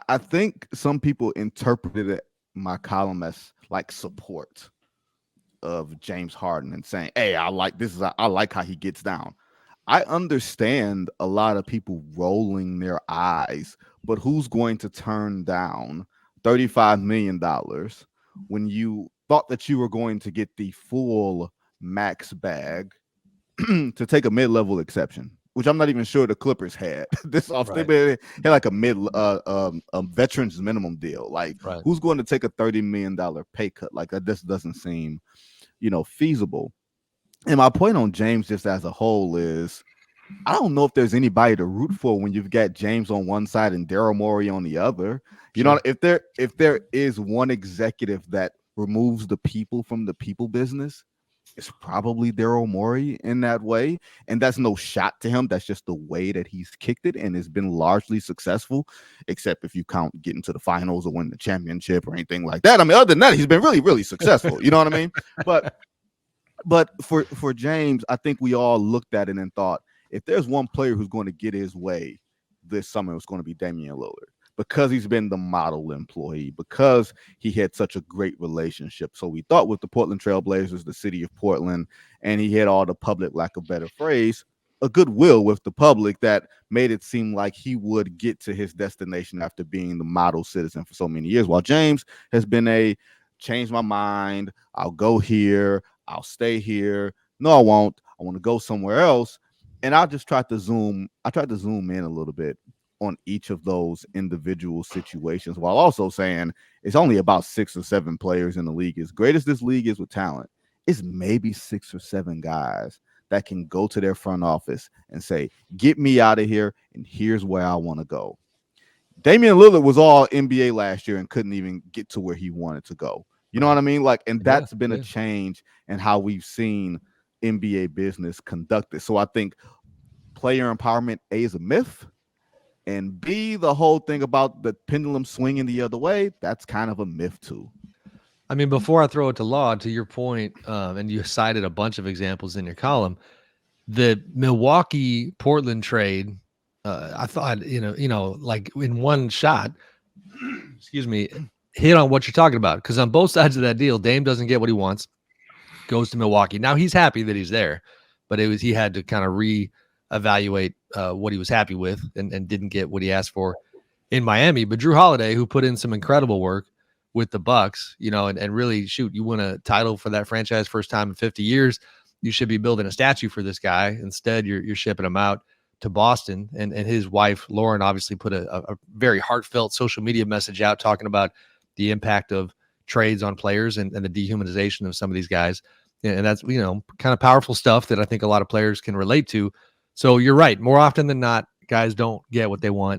I think some people interpreted my column as like support of James Harden and saying, "Hey, I like this is I like how he gets down." I understand a lot of people rolling their eyes, but who's going to turn down $35 million when you thought that you were going to get the full max bag to take a mid-level exception, which I'm not even sure the Clippers had this off. Right. They had like a veterans minimum deal. Like, Right. who's going to take a $30 million pay cut? Like that, this doesn't seem, feasible. And my point on James, just as a whole, is I don't know if there's anybody to root for when you've got James on one side and Daryl Morey on the other. Sure. If there is one executive that removes the people from the people business, it's probably Daryl Morey in that way. And that's no shot to him. That's just the way that he's kicked it and has been largely successful, except if you count getting to the finals or winning the championship or anything like that. I mean, other than that, he's been really, really successful. You know what I mean? But for James, I think we all looked at it and thought, if there's one player who's going to get his way this summer, it's going to be Damian Lillard, because he's been the model employee, because he had such a great relationship. So we thought with the Portland Trailblazers, the city of Portland, and he had all the public, lack of better phrase, a goodwill with the public that made it seem like he would get to his destination after being the model citizen for so many years. While James has been a change my mind, I'll go here, I'll stay here. No, I won't. I want to go somewhere else. And I tried to zoom in a little bit on each of those individual situations, while also saying it's only about 6 or 7 players in the league. As great as this league is with talent, it's maybe 6 or 7 guys that can go to their front office and say, "Get me out of here, and here's where I want to go." Damian Lillard was all NBA last year and couldn't even get to where he wanted to go. You know what I mean? Like, and that's been a change in how we've seen NBA business conducted. So I think player empowerment, A, is a myth, and B, the whole thing about the pendulum swinging the other way, that's kind of a myth too. I mean, before I throw it to Law, to your point, and you cited a bunch of examples in your column, the Milwaukee Portland trade, I thought, like in one shot, excuse me, hit on what you're talking about. Because on both sides of that deal, Dame doesn't get what he wants, goes to Milwaukee. Now he's happy that he's there, but he had to kind of reevaluate what he was happy with and didn't get what he asked for in Miami. But Drew Holiday, who put in some incredible work with the Bucks, and really, shoot, you win a title for that franchise first time in 50 years. You should be building a statue for this guy. Instead, you're shipping him out to Boston. And his wife, Lauren, obviously put a very heartfelt social media message out talking about the impact of trades on players and the dehumanization of some of these guys. And that's, kind of powerful stuff that I think a lot of players can relate to. So you're right. More often than not, guys don't get what they want